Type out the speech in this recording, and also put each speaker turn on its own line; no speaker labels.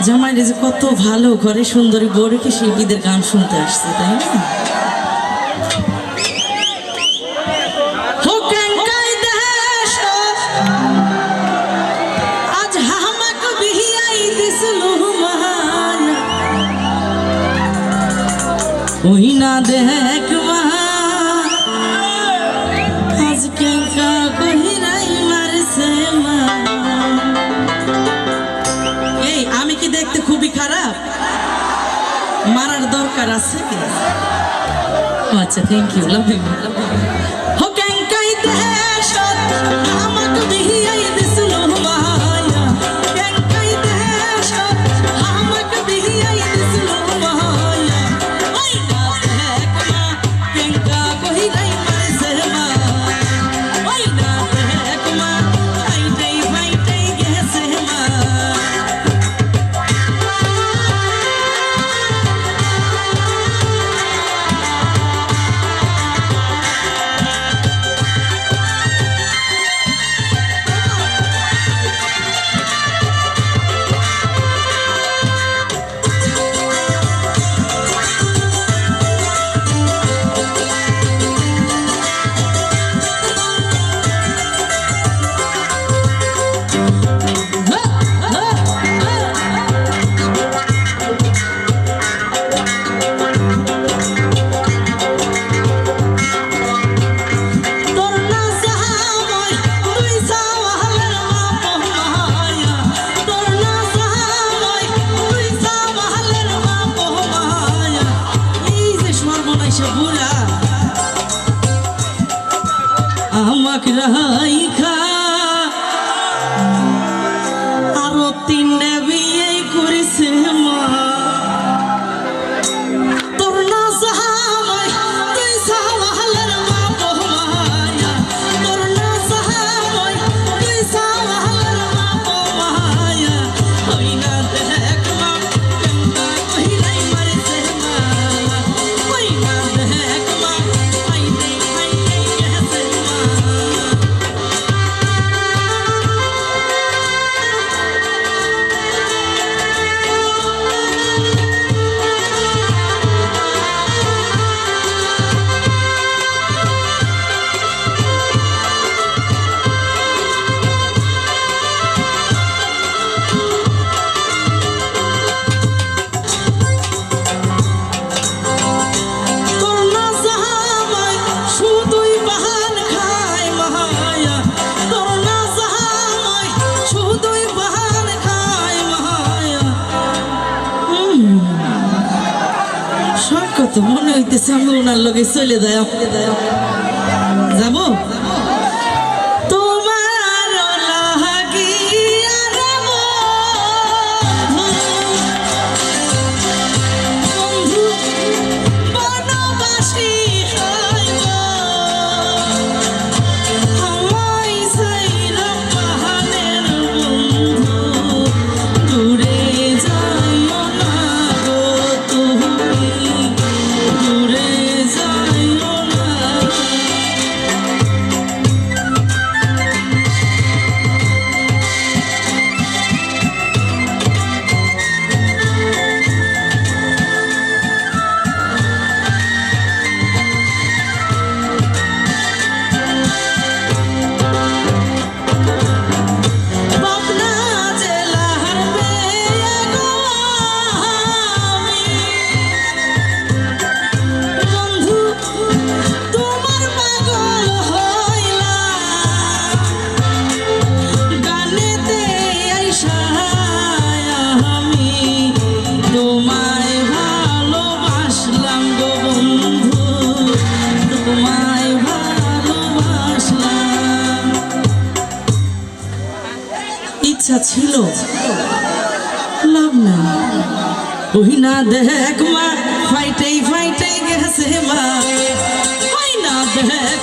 জামাই যে কত ভালো ঘরে সুন্দরী বউ রেখে শিল্পীদের গান শুনতে আসছে, তাই না? আজ হামাক বিহিয়াই দিছিল ওই না দেখ মা আজ কেঙ্কা কহিরাই মারছে মা। এই আমি কি দেখতে খুবই খারাপ? মারার দরকার আছে? আচ্ছা, থ্যাংক ইউ, লাভ ইউ। হো কেঙ্কাই দেশ আমাক বিহিয়াই দিছিল মায়া, কেঙ্কাই দেশ আমাক বিহিয়াই দিছিল মায়া। ওই না দেখ মা কেঙ্কা কহিরাই মারছে মা, ওই না দেখ মা ফাইটাই ফাইটাই গেছে মা। আমাক রাইখা আরো 3টা বিয়ে করেছে মা। তোর না জামাই তুই সাওয়ালের মা বহমায়া, তোর না জামাই তুই সাওয়ালের মা বহমায়া। ওই না দেখ মা কেঙ্কা কহিরাই মারছে মা, ওই না দেখ মা ফাইটাই ফাইটাই গেছে মা। তোর না জামাই শুধুই বাহান খায় মায়া, তোর না জামাই শুধুই বাহান খায় মায়া। সব কত মনে হইতেছে আমি ওনার লগে চলে যায়, যাবো তোমার লাগিয়া রে বন্ধু, বনবাসী হইব আমায় ছাইরা পাহাড়ের বন্ধু, দূরে যাইও না গো তুমি, দূরে যাইও না। পাবনা জেলার মেয়ে গো আমি, বন্ধু তোমার পাগল হইলাম, গানেতে আইসা আমি তোমায় ভালোবাসলাম গো বন্ধু, তোমায় ভালোবাসলাম। ইচ্ছা ছিল, লাভ নাই। ওই না দেখ মা ফাইটাই ফাইটাই গেছে মা, ওই না দেখ